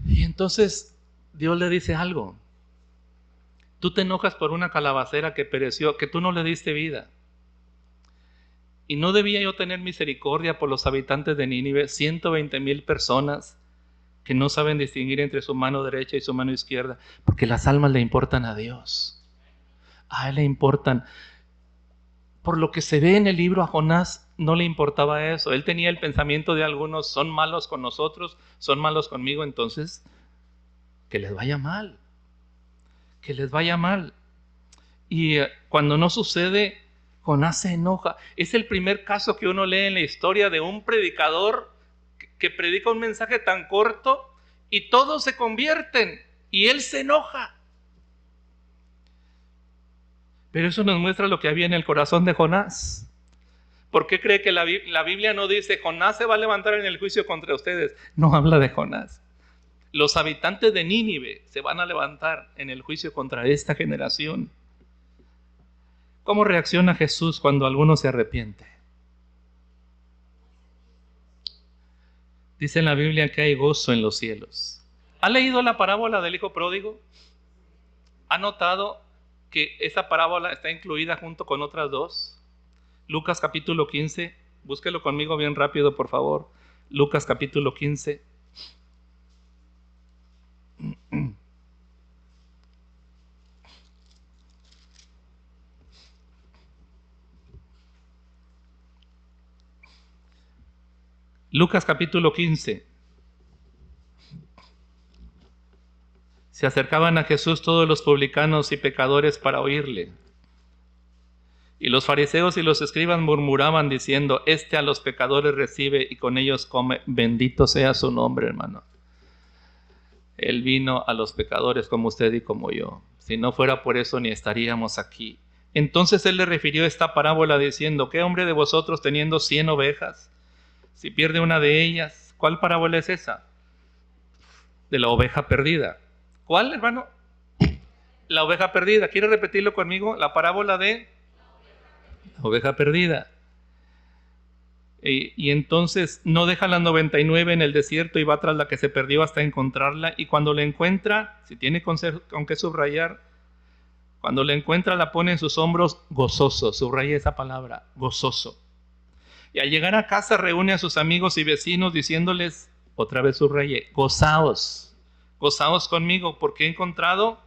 S1: Y entonces Dios le dice algo. Tú te enojas por una calabacera que pereció, que tú no le diste vida. Y no debía yo tener misericordia por los habitantes de Nínive, 120,000 personas que no saben distinguir entre su mano derecha y su mano izquierda, porque las almas le importan a Dios. A Él le importan. Por lo que se ve en el libro, a Jonás no le importaba eso. Él tenía el pensamiento de algunos, son malos con nosotros, son malos conmigo, entonces que les vaya mal. Que les vaya mal. Y cuando no sucede, Jonás se enoja. Es el primer caso que uno lee en la historia de un predicador que predica un mensaje tan corto y todos se convierten y él se enoja. Pero eso nos muestra lo que había en el corazón de Jonás. ¿Por qué cree que la Biblia no dice Jonás se va a levantar en el juicio contra ustedes? No habla de Jonás. Los habitantes de Nínive se van a levantar en el juicio contra esta generación. ¿Cómo reacciona Jesús cuando alguno se arrepiente? Dice en la Biblia que hay gozo en los cielos. ¿Ha leído la parábola del hijo pródigo? ¿Ha notado que esa parábola está incluida junto con otras dos? Lucas capítulo 15, búsquelo conmigo bien rápido, por favor. Lucas capítulo 15. Lucas capítulo 15. Se acercaban a Jesús todos los publicanos y pecadores para oírle. Y los fariseos y los escribas murmuraban diciendo, a los pecadores recibe y con ellos come. Bendito sea su nombre, hermano. Él vino a los pecadores como usted y como yo. Si no fuera por eso ni estaríamos aquí. Entonces él le refirió esta parábola diciendo, ¿qué hombre de vosotros teniendo 100 ovejas? Si pierde una de ellas, ¿cuál parábola es esa? De la oveja perdida. ¿Cuál, hermano? La oveja perdida. ¿Quiere repetirlo conmigo? La parábola de la oveja perdida. Y entonces no deja las 99 en el desierto y va tras la que se perdió hasta encontrarla. Y cuando la encuentra, si tiene con qué subrayar, cuando la encuentra la pone en sus hombros gozoso. Subraya esa palabra, gozoso. Y al llegar a casa reúne a sus amigos y vecinos diciéndoles, otra vez subraye, gozaos conmigo porque he encontrado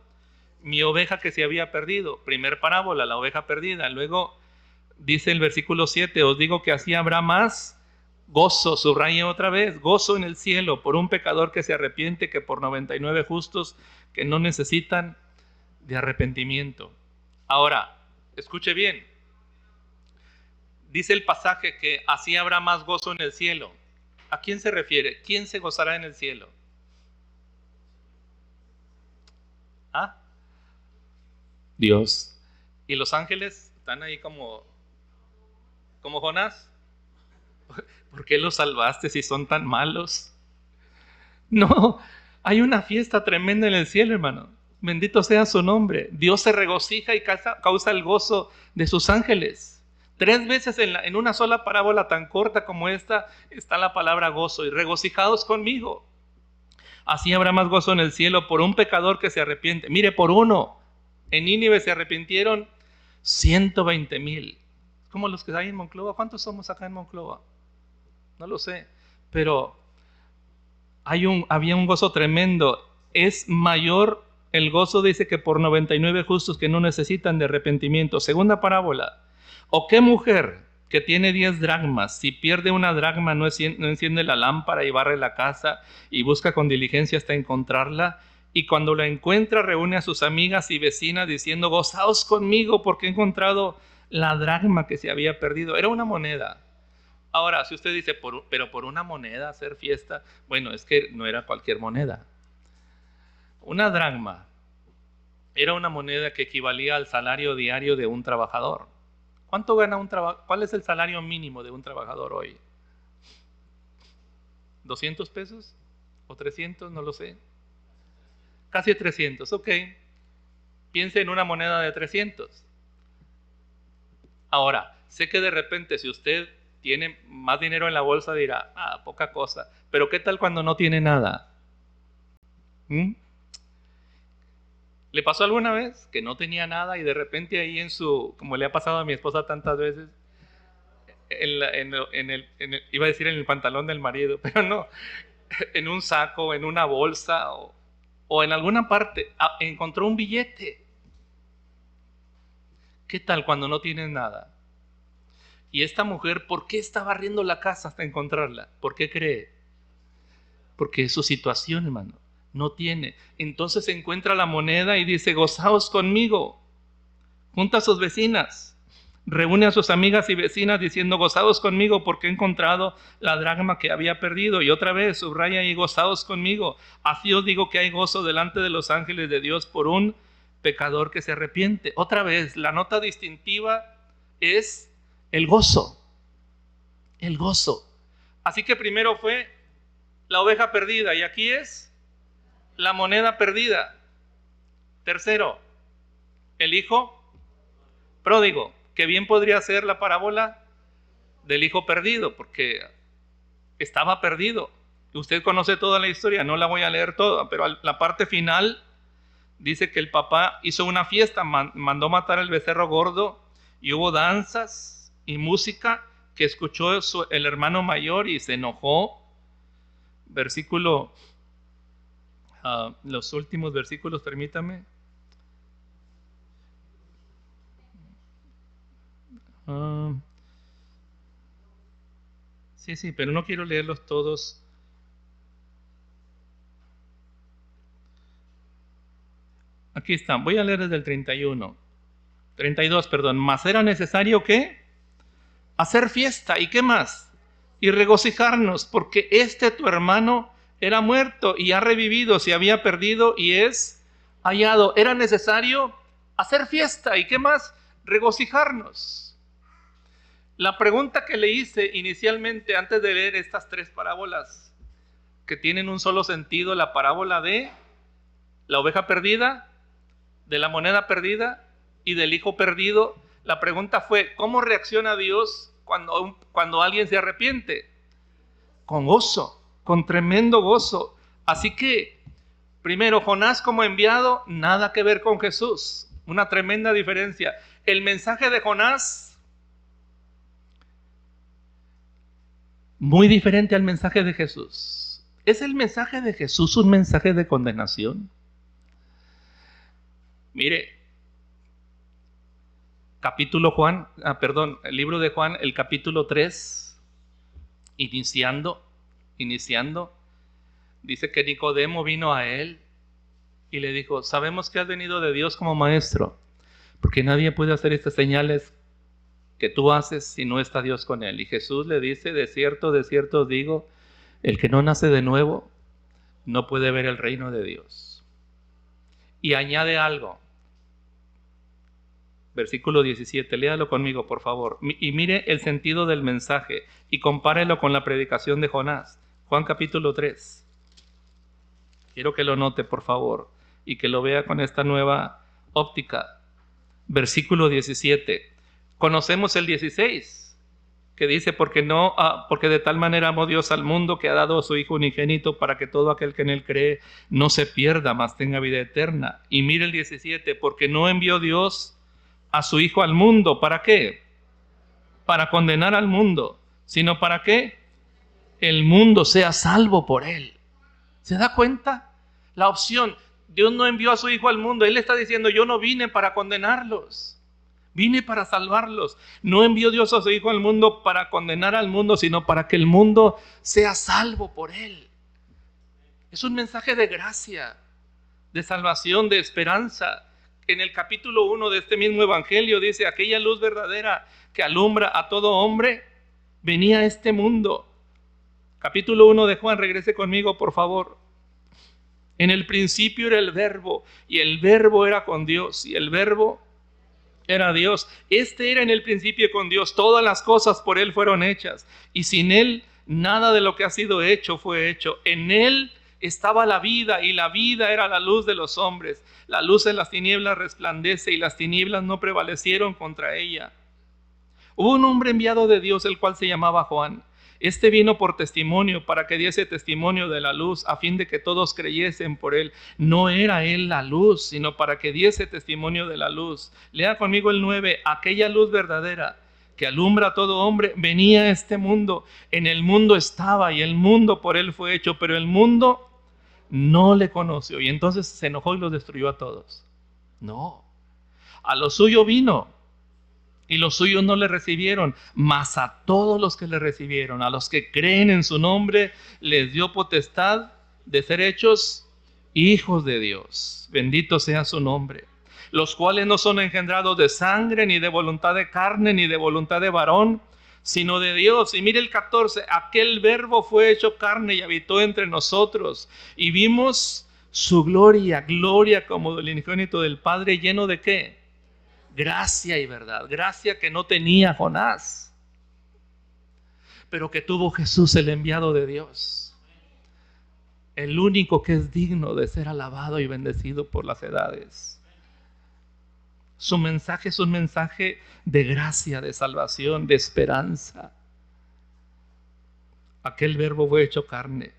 S1: mi oveja que se había perdido. Primer parábola, la oveja perdida. Luego dice el versículo 7, os digo que así habrá más gozo, subraye otra vez, gozo en el cielo por un pecador que se arrepiente que por 99 justos que no necesitan de arrepentimiento. Ahora, escuche bien. Dice el pasaje que así habrá más gozo en el cielo. ¿A quién se refiere? ¿Quién se gozará en el cielo? ¿Ah? Dios. ¿Y los ángeles están ahí como Jonás? ¿Por qué los salvaste si son tan malos? No, hay una fiesta tremenda en el cielo, hermano. Bendito sea su nombre. Dios se regocija y causa el gozo de sus ángeles. 3 veces en una sola parábola tan corta como esta está la palabra gozo. Y regocijados conmigo. Así habrá más gozo en el cielo por un pecador que se arrepiente. Mire, por uno. En Nínive se arrepintieron 120,000. Como los que hay en Monclova. ¿Cuántos somos acá en Monclova? No lo sé. Pero había un gozo tremendo. Es mayor el gozo, dice, que por 99 justos que no necesitan de arrepentimiento. Segunda parábola. ¿O qué mujer que tiene 10 dracmas, si pierde una dracma, no enciende la lámpara y barre la casa y busca con diligencia hasta encontrarla? Y cuando la encuentra, reúne a sus amigas y vecinas diciendo: gozaos conmigo porque he encontrado la dracma que se había perdido. Era una moneda. Ahora, si usted dice, pero por una moneda hacer fiesta, bueno, es que no era cualquier moneda. Una dracma era una moneda que equivalía al salario diario de un trabajador. ¿Cuánto gana un trabajador? ¿Cuál es el salario mínimo de un trabajador hoy? ¿200 pesos? ¿O 300? No lo sé. Casi 300, ok. Piense en una moneda de 300. Ahora, sé que de repente si usted tiene más dinero en la bolsa dirá: poca cosa. Pero ¿qué tal cuando no tiene nada? ¿Le pasó alguna vez que no tenía nada y de repente ahí como le ha pasado a mi esposa tantas veces, iba a decir en el pantalón del marido, pero no, en un saco, en una bolsa o en alguna parte, encontró un billete? ¿Qué tal cuando no tienes nada? Y esta mujer, ¿por qué está barriendo la casa hasta encontrarla? ¿Por qué cree? Porque es su situación, hermano. No tiene. Entonces encuentra la moneda y dice: gozaos conmigo. Junta a sus vecinas. Reúne a sus amigas y vecinas diciendo: gozaos conmigo porque he encontrado la dracma que había perdido. Y otra vez subraya ahí: gozaos conmigo. Así os digo que hay gozo delante de los ángeles de Dios por un pecador que se arrepiente. Otra vez, la nota distintiva es el gozo. El gozo. Así que primero fue la oveja perdida y aquí es la moneda perdida. Tercero, el hijo pródigo, que bien podría ser la parábola del hijo perdido, porque estaba perdido. Usted conoce toda la historia, no la voy a leer toda, pero la parte final dice que el papá hizo una fiesta, mandó matar el becerro gordo y hubo danzas y música que escuchó el hermano mayor y se enojó. Versículo, los últimos versículos, permítame. Sí, pero no quiero leerlos todos. Aquí están, voy a leer desde el 32, perdón. Mas era necesario, ¿qué? Hacer fiesta, ¿y qué más? Y regocijarnos, porque tu hermano era muerto y ha revivido, se había perdido y es hallado. Era necesario hacer fiesta, ¿y qué más? Regocijarnos. La pregunta que le hice inicialmente antes de leer estas 3 parábolas, que tienen un solo sentido: la parábola de la oveja perdida, de la moneda perdida y del hijo perdido. La pregunta fue: ¿cómo reacciona Dios cuando alguien se arrepiente? Con gozo, con tremendo gozo. Así que, primero, Jonás como enviado, nada que ver con Jesús. Una tremenda diferencia. El mensaje de Jonás, muy diferente al mensaje de Jesús. ¿Es el mensaje de Jesús un mensaje de condenación? Mire, el libro de Juan, el capítulo 3, iniciando, dice que Nicodemo vino a él y le dijo: sabemos que has venido de Dios como maestro, porque nadie puede hacer estas señales que tú haces si no está Dios con él. Y Jesús le dice, de cierto os digo, el que no nace de nuevo no puede ver el reino de Dios. Y añade algo. Versículo 17, léalo conmigo, por favor. Y mire el sentido del mensaje y compárelo con la predicación de Jonás. Juan capítulo 3. Quiero que lo note, por favor, y que lo vea con esta nueva óptica. Versículo 17. Conocemos el 16, que dice, porque de tal manera amó Dios al mundo que ha dado a su Hijo unigénito para que todo aquel que en él cree no se pierda, mas tenga vida eterna. Y mire el 17, porque no envió Dios a su Hijo al mundo. ¿Para qué? Para condenar al mundo, sino para que el mundo sea salvo por él. ¿Se da cuenta? La opción, Dios no envió a su Hijo al mundo. Él está diciendo, yo no vine para condenarlos, vine para salvarlos. No envió Dios a su Hijo al mundo para condenar al mundo, sino para que el mundo sea salvo por él. Es un mensaje de gracia, de salvación, de esperanza. En el capítulo 1 de este mismo evangelio dice, aquella luz verdadera que alumbra a todo hombre, venía a este mundo. Capítulo 1 de Juan, regrese conmigo, por favor. En el principio era el verbo, y el verbo era con Dios, y el verbo era Dios. Este era en el principio con Dios. Todas las cosas por él fueron hechas, y sin él nada de lo que ha sido hecho fue hecho. En él estaba la vida, y la vida era la luz de los hombres. La luz en las tinieblas resplandece, y las tinieblas no prevalecieron contra ella. Hubo un hombre enviado de Dios, el cual se llamaba Juan. Este vino por testimonio, para que diese testimonio de la luz, a fin de que todos creyesen por él. No era él la luz, sino para que diese testimonio de la luz. Lea conmigo el 9. Aquella luz verdadera que alumbra a todo hombre venía a este mundo. En el mundo estaba, y el mundo por él fue hecho, pero el mundo no le conoció. Y entonces se enojó y los destruyó a todos. No. A lo suyo vino, y los suyos no le recibieron, mas a todos los que le recibieron, a los que creen en su nombre, les dio potestad de ser hechos hijos de Dios. Bendito sea su nombre. Los cuales no son engendrados de sangre, ni de voluntad de carne, ni de voluntad de varón, sino de Dios. Y mire el 14, aquel verbo fue hecho carne y habitó entre nosotros, y vimos su gloria, gloria como del unigénito del Padre, lleno de ¿qué? Gracia y verdad. Gracia que no tenía Jonás, pero que tuvo Jesús, el enviado de Dios, el único que es digno de ser alabado y bendecido por las edades. Su mensaje es un mensaje de gracia, de salvación, de esperanza. Aquel verbo fue hecho carne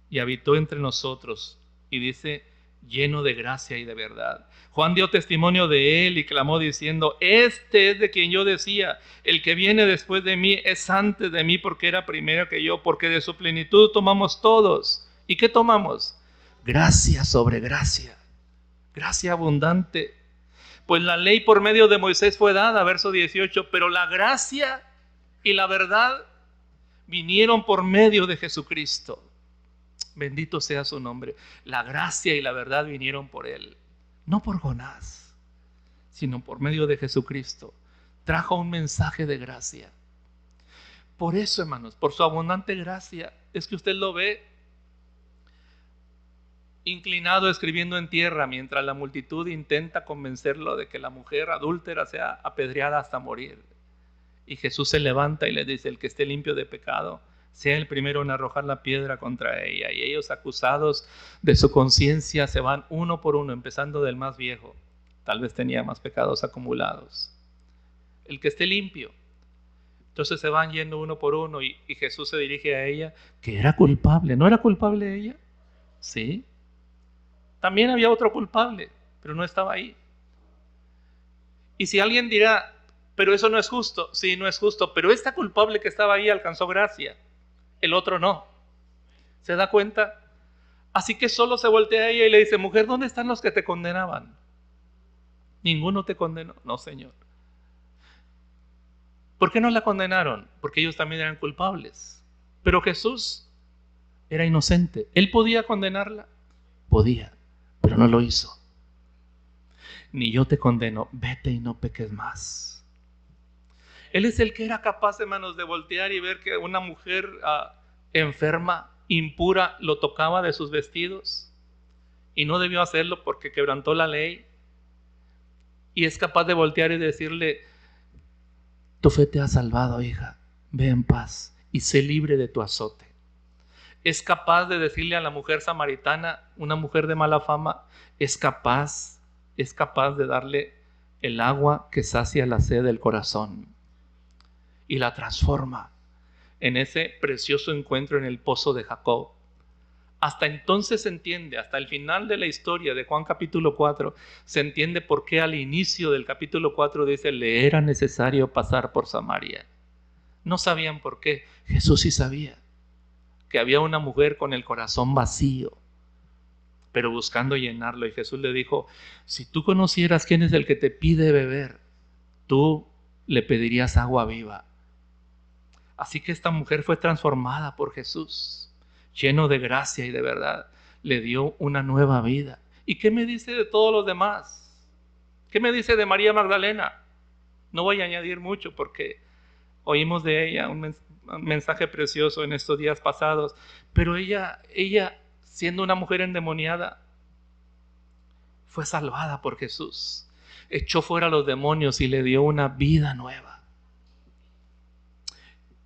S1: y habitó entre nosotros, y dice, lleno de gracia y de verdad. Juan dio testimonio de él y clamó diciendo, este es de quien yo decía, el que viene después de mí es antes de mí, porque era primero que yo, porque de su plenitud tomamos todos. ¿Y qué tomamos? Gracia sobre gracia, gracia abundante. Pues la ley por medio de Moisés fue dada, verso 18, pero la gracia y la verdad vinieron por medio de Jesucristo. Bendito sea su nombre. La gracia y la verdad vinieron por él, no por Jonás, sino por medio de Jesucristo. Trajo un mensaje de gracia. Por eso, hermanos, por su abundante gracia, es que usted lo ve inclinado escribiendo en tierra, mientras la multitud intenta convencerlo de que la mujer adúltera sea apedreada hasta morir. Y Jesús se levanta y le dice, el que esté limpio de pecado, sea el primero en arrojar la piedra contra ella. Y ellos, acusados de su conciencia, se van uno por uno, empezando del más viejo. Tal vez tenía más pecados acumulados. El que esté limpio. Entonces se van yendo uno por uno, y Jesús se dirige a ella, que era culpable. ¿No era culpable ella? Sí. También había otro culpable, pero no estaba ahí. Y si alguien dirá, pero eso no es justo. Sí, no es justo, pero esta culpable que estaba ahí alcanzó gracia. El otro no. ¿Se da cuenta? Así que solo se voltea a ella y le dice, mujer, ¿dónde están los que te condenaban? ¿Ninguno te condenó? No, Señor. ¿Por qué no la condenaron? Porque ellos también eran culpables. Pero Jesús era inocente. ¿Él podía condenarla? Podía, pero no lo hizo. Ni yo te condeno, vete y no peques más. Él es el que era capaz, hermanos, de voltear y ver que una mujer enferma, impura, lo tocaba de sus vestidos y no debió hacerlo porque quebrantó la ley. Y es capaz de voltear y decirle: tu fe te ha salvado, hija, ve en paz y sé libre de tu azote. Es capaz de decirle a la mujer samaritana, una mujer de mala fama, es capaz de darle el agua que sacia la sed del corazón y la transforma en ese precioso encuentro en el pozo de Jacob. Hasta entonces se entiende, hasta el final de la historia de Juan capítulo 4, se entiende por qué al inicio del capítulo 4 dice: le era necesario pasar por Samaria. No sabían por qué. Jesús sí sabía que había una mujer con el corazón vacío, pero buscando llenarlo. Y Jesús le dijo: si tú conocieras quién es el que te pide beber, tú le pedirías agua viva. Así que esta mujer fue transformada por Jesús, lleno de gracia y de verdad. Le dio una nueva vida. ¿Y qué me dice de todos los demás? ¿Qué me dice de María Magdalena? No voy a añadir mucho porque oímos de ella un mensaje precioso en estos días pasados, pero ella siendo una mujer endemoniada, fue salvada por Jesús, echó fuera a los demonios y le dio una vida nueva.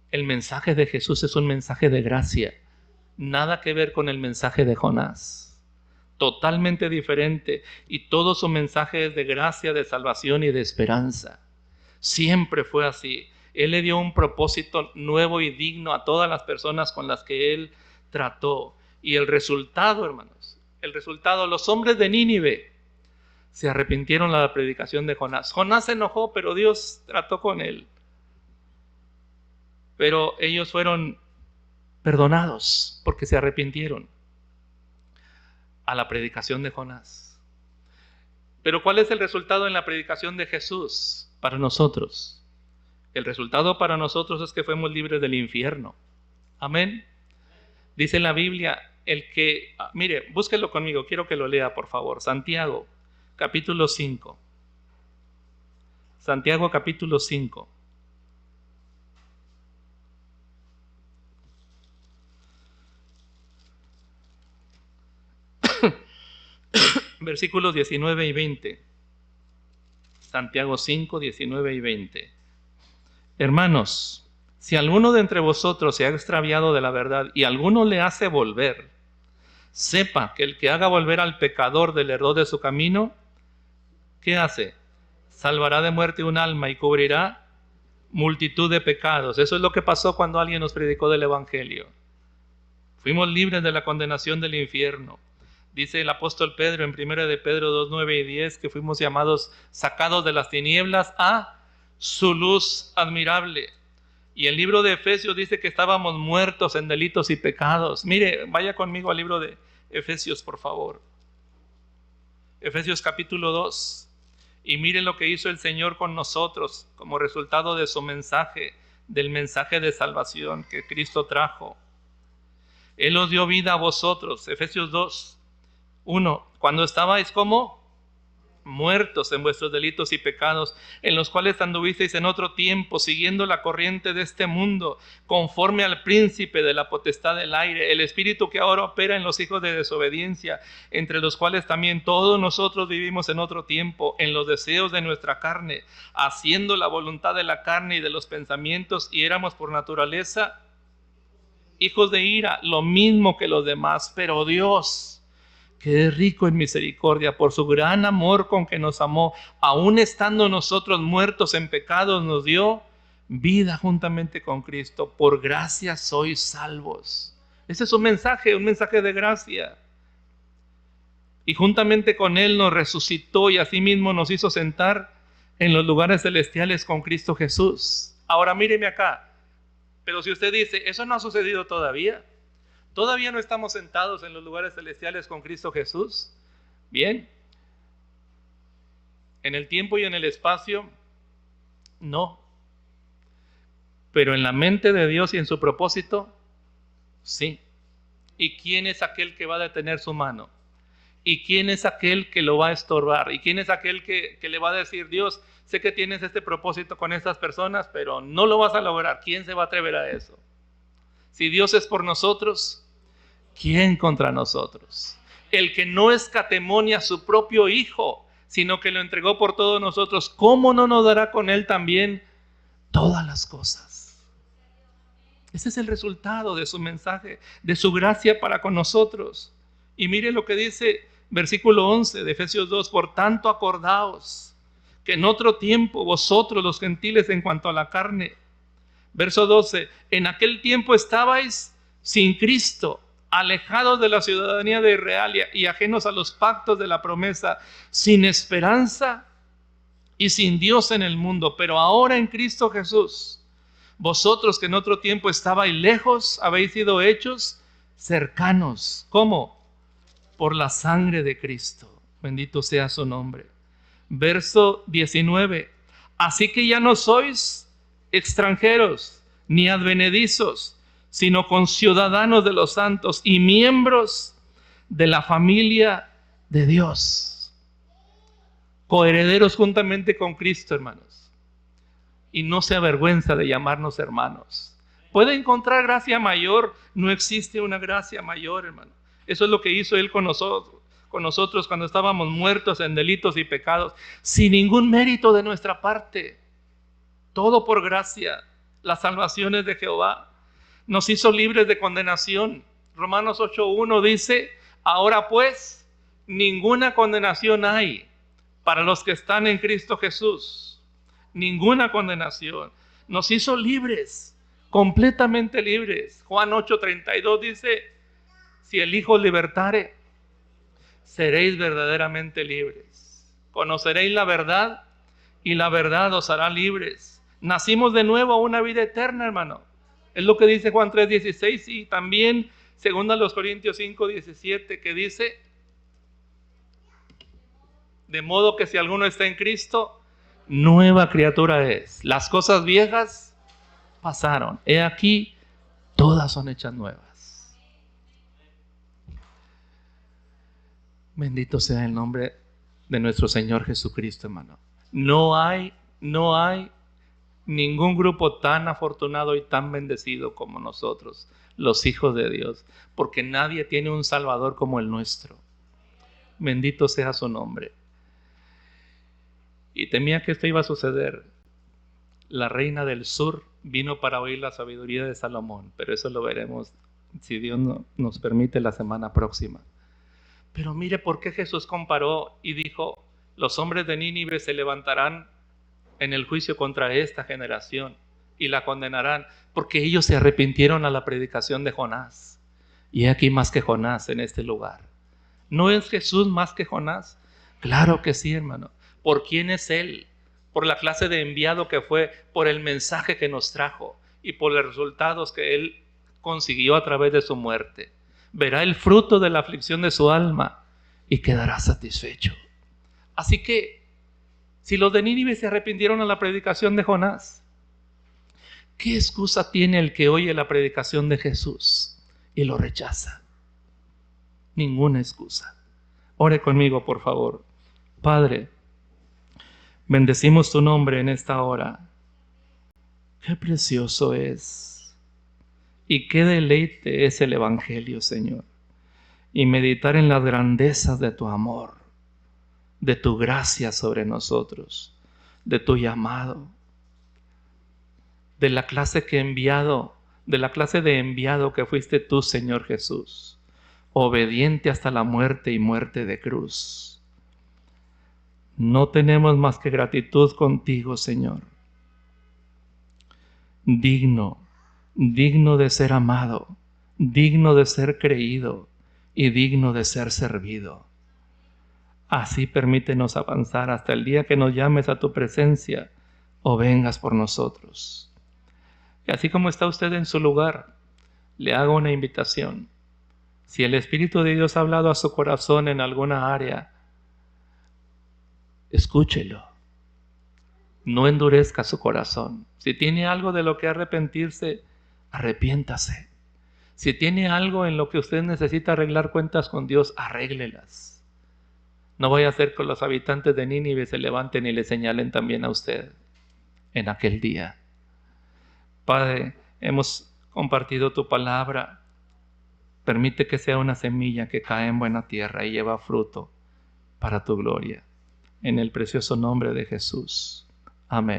S1: El mensaje de Jesús es un mensaje de gracia, nada que ver con el mensaje de Jonás, totalmente diferente, y todo su mensaje es de gracia, de salvación y de esperanza. Siempre fue así. Él le dio un propósito nuevo y digno a todas las personas con las que Él trató. Y el resultado, hermanos, los hombres de Nínive se arrepintieron de la predicación de Jonás. Jonás se enojó, pero Dios trató con él. Pero ellos fueron perdonados porque se arrepintieron a la predicación de Jonás. Pero ¿cuál es el resultado en la predicación de Jesús para nosotros? El resultado para nosotros es que fuimos libres del infierno. Amén. Dice en la Biblia, mire, búsquelo conmigo, quiero que lo lea, por favor. Santiago, capítulo 5. Santiago, capítulo 5. Versículos 19 y 20. Santiago 5, 19 y 20. Hermanos, si alguno de entre vosotros se ha extraviado de la verdad y alguno le hace volver, sepa que el que haga volver al pecador del error de su camino, ¿qué hace? Salvará de muerte un alma y cubrirá multitud de pecados. Eso es lo que pasó cuando alguien nos predicó del Evangelio. Fuimos libres de la condenación del infierno. Dice el apóstol Pedro en 1 de Pedro 2, 9 y 10 que fuimos llamados, sacados de las tinieblas a su luz admirable. Y el libro de Efesios dice que estábamos muertos en delitos y pecados. Mire, vaya conmigo al libro de Efesios, por favor. Efesios capítulo 2. Y mire lo que hizo el Señor con nosotros como resultado de su mensaje, del mensaje de salvación que Cristo trajo. Él os dio vida a vosotros. Efesios 2, 1. Cuando estabais como muertos en vuestros delitos y pecados, en los cuales anduvisteis en otro tiempo, siguiendo la corriente de este mundo, conforme al príncipe de la potestad del aire, el espíritu que ahora opera en los hijos de desobediencia, entre los cuales también todos nosotros vivimos en otro tiempo, en los deseos de nuestra carne, haciendo la voluntad de la carne y de los pensamientos, y éramos por naturaleza hijos de ira, lo mismo que los demás. Pero Dios, que es rico en misericordia, por su gran amor con que nos amó, aun estando nosotros muertos en pecados, nos dio vida juntamente con Cristo. Por gracia sois salvos. Ese es un mensaje de gracia. Y juntamente con Él nos resucitó y asimismo nos hizo sentar en los lugares celestiales con Cristo Jesús. Ahora míreme acá. Pero si usted dice, eso no ha sucedido todavía. ¿Todavía no estamos sentados en los lugares celestiales con Cristo Jesús? Bien. En el tiempo y en el espacio, no. Pero en la mente de Dios y en su propósito, sí. ¿Y quién es aquel que va a detener su mano? ¿Y quién es aquel que lo va a estorbar? ¿Y quién es aquel que le va a decir, Dios, sé que tienes este propósito con estas personas, pero no lo vas a lograr. ¿Quién se va a atrever a eso? Si Dios es por nosotros, ¿quién contra nosotros? El que no escatimó a su propio Hijo, sino que lo entregó por todos nosotros, ¿cómo no nos dará con Él también todas las cosas? Ese es el resultado de su mensaje, de su gracia para con nosotros. Y mire lo que dice versículo 11 de Efesios 2, por tanto acordaos que en otro tiempo vosotros los gentiles en cuanto a la carne, verso 12, en aquel tiempo estabais sin Cristo, alejados de la ciudadanía de Israel y ajenos a los pactos de la promesa, sin esperanza y sin Dios en el mundo. Pero ahora en Cristo Jesús, vosotros que en otro tiempo estabais lejos, habéis sido hechos cercanos. ¿Cómo? Por la sangre de Cristo. Bendito sea su nombre. Verso 19. Así que ya no sois extranjeros ni advenedizos, sino conciudadanos de los santos y miembros de la familia de Dios. Coherederos juntamente con Cristo, hermanos. Y no se avergüenza de llamarnos hermanos. Puede encontrar gracia mayor. No existe una gracia mayor, hermano. Eso es lo que hizo Él con nosotros cuando estábamos muertos en delitos y pecados, sin ningún mérito de nuestra parte. Todo por gracia. Las salvaciones de Jehová. Nos hizo libres de condenación. Romanos 8:1 dice, ahora pues, ninguna condenación hay para los que están en Cristo Jesús. Ninguna condenación. Nos hizo libres, completamente libres. Juan 8:32 dice, si el Hijo os libertare, seréis verdaderamente libres. Conoceréis la verdad y la verdad os hará libres. Nacimos de nuevo a una vida eterna, hermano. Es lo que dice Juan 3:16 y también 2 Corintios 5:17 que dice, de modo que si alguno está en Cristo, nueva criatura es. Las cosas viejas pasaron. He aquí, todas son hechas nuevas. Bendito sea el nombre de nuestro Señor Jesucristo, hermano. No hay ningún grupo tan afortunado y tan bendecido como nosotros, los hijos de Dios, porque nadie tiene un Salvador como el nuestro. Bendito sea su nombre. Y temía que esto iba a suceder. La reina del sur vino para oír la sabiduría de Salomón, pero eso lo veremos, si Dios nos permite, la semana próxima. Pero mire por qué Jesús comparó y dijo, los hombres de Nínive se levantarán en el juicio contra esta generación y la condenarán, porque ellos se arrepintieron a la predicación de Jonás. Y he aquí más que Jonás en este lugar. ¿No es Jesús más que Jonás? Claro que sí, hermano. ¿Por quién es Él? Por la clase de enviado que fue, por el mensaje que nos trajo y por los resultados que Él consiguió a través de su muerte. Verá el fruto de la aflicción de su alma y quedará satisfecho. Así que, si los de Nínive se arrepintieron a la predicación de Jonás, ¿qué excusa tiene el que oye la predicación de Jesús y lo rechaza? Ninguna excusa. Ore conmigo, por favor. Padre, bendecimos tu nombre en esta hora. Qué precioso es y qué deleite es el Evangelio, Señor. Y meditar en las grandezas de tu amor, de tu gracia sobre nosotros, de tu llamado, de la clase de enviado que fuiste tú, Señor Jesús, obediente hasta la muerte y muerte de cruz. No tenemos más que gratitud contigo, Señor. Digno de ser amado, digno de ser creído y digno de ser servido. Así permítenos avanzar hasta el día que nos llames a tu presencia o vengas por nosotros. Y así como está usted en su lugar, le hago una invitación. Si el Espíritu de Dios ha hablado a su corazón en alguna área, escúchelo. No endurezca su corazón. Si tiene algo de lo que arrepentirse, arrepiéntase. Si tiene algo en lo que usted necesita arreglar cuentas con Dios, arréglelas. No vaya a ser que los habitantes de Nínive se levanten y le señalen también a usted en aquel día. Padre, hemos compartido tu palabra. Permite que sea una semilla que cae en buena tierra y lleva fruto para tu gloria. En el precioso nombre de Jesús. Amén.